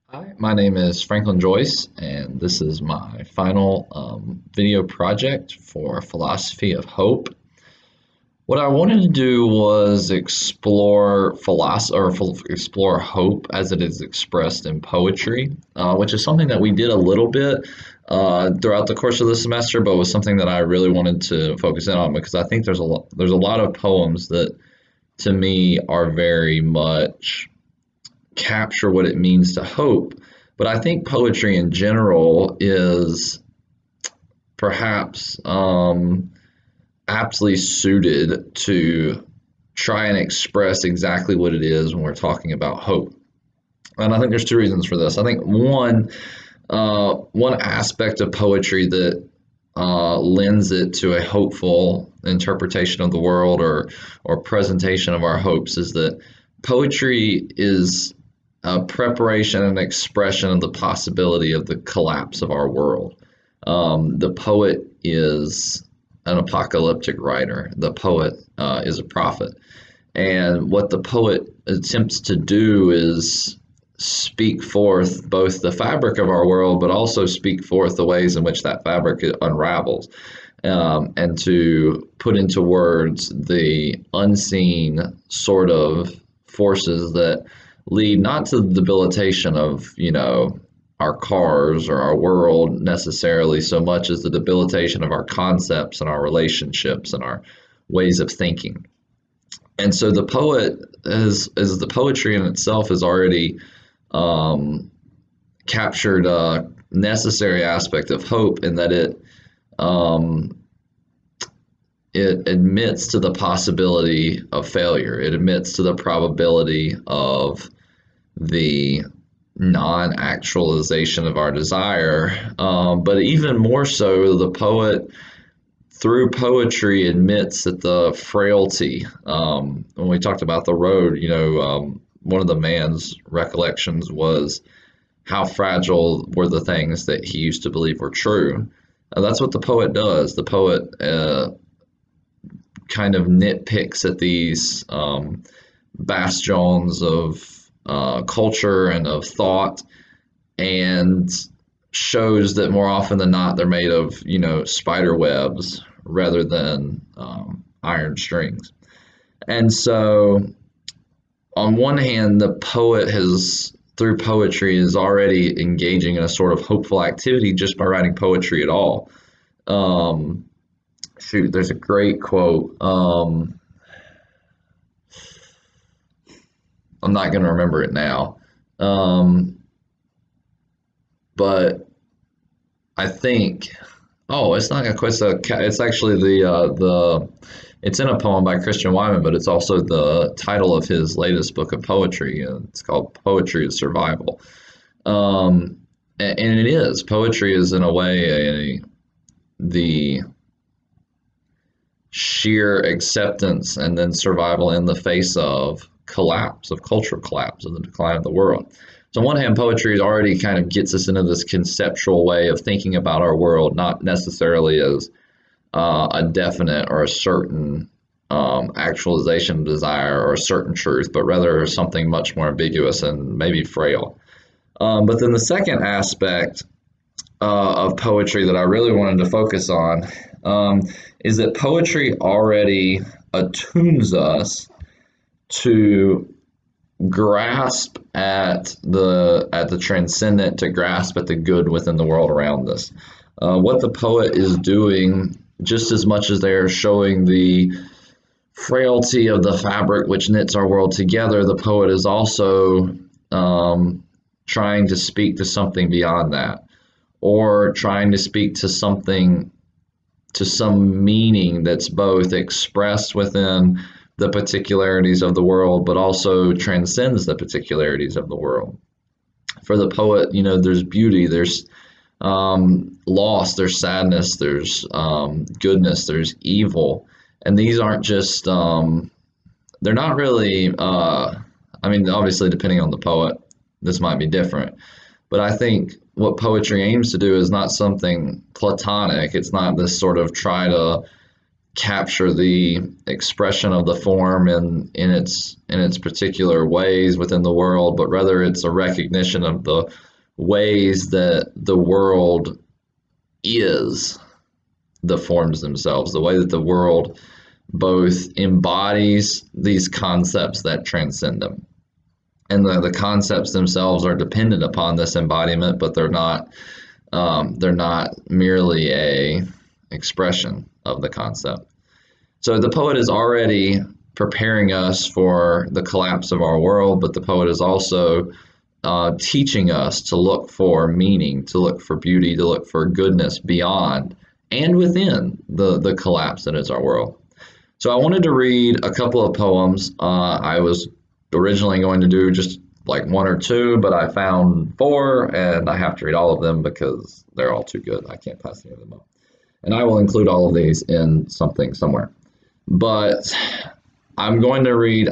Hi, my name is Franklin Joyce, and this is my final video project for Philosophy of Hope. What I wanted to do was explore philosophy or explore hope as it is expressed in poetry, which is something that we did a little bit throughout the course of the semester, but was something that I really wanted to focus in on because I think there's a lot of poems that to me are very much capture what it means to hope. But I think poetry in general is perhaps aptly suited to try and express exactly what it is when we're talking about hope. And I think there's two reasons for this. I think one aspect of poetry that lends it to a hopeful interpretation of the world or presentation of our hopes is that poetry is a preparation and expression of the possibility of the collapse of our world. The poet is an apocalyptic writer. The poet is a prophet. And what the poet attempts to do is speak forth both the fabric of our world, but also speak forth the ways in which that fabric unravels, and to put into words the unseen sort of forces that lead not to the debilitation of, our cars or our world necessarily so much as the debilitation of our concepts and our relationships and our ways of thinking. And so the poet, as the poetry in itself has already captured a necessary aspect of hope in that um, it admits to the possibility of failure. It admits to the probability of the non-actualization of our desire. But even more so, the poet, through poetry, admits that the frailty. When we talked about the road, one of the man's recollections was how fragile were the things that he used to believe were true. That's what the poet does. The poet kind of nitpicks at these bastions of culture and of thought, and shows that more often than not they're made of spider webs rather than iron strings. And so on one hand, the poet has, through poetry, is already engaging in a sort of hopeful activity just by writing poetry at all. There's a great quote. I'm not going to remember it now. But I think, oh, it's not a question. It's actually it's in a poem by Christian Wyman, but it's also the title of his latest book of poetry. It's called Poetry is Survival. And it is. Poetry is in a way the sheer acceptance and then survival in the face of collapse, of cultural collapse, and the decline of the world. So on one hand, poetry already kind of gets us into this conceptual way of thinking about our world, not necessarily as a definite or a certain actualization of desire or a certain truth, but rather something much more ambiguous and maybe frail. But then the second aspect of poetry that I really wanted to focus on is that poetry already attunes us to grasp at the transcendent, to grasp at the good within the world around us. What the poet is doing, just as much as they are showing the frailty of the fabric which knits our world together, the poet is also trying to speak to something beyond that, or trying to speak to something, to some meaning that's both expressed within the particularities of the world, but also transcends the particularities of the world. For the poet, there's beauty, there's loss, there's sadness, there's goodness, there's evil. And these aren't just, they're not really, obviously, depending on the poet, this might be different. But I think what poetry aims to do is not something platonic. It's not this sort of try to capture the expression of the form in its particular ways within the world, but rather it's a recognition of the ways that the world is the forms themselves, the way that the world both embodies these concepts that transcend them. And the concepts themselves are dependent upon this embodiment, but they're not merely a expression of the concept. So the poet is already preparing us for the collapse of our world, but the poet is also teaching us to look for meaning, to look for beauty, to look for goodness beyond and within the collapse that is our world. So I wanted to read a couple of poems. I was originally going to do just like one or two, but I found four, and I have to read all of them because they're all too good. I can't pass any of them up. And I will include all of these in something somewhere. But I'm going to read.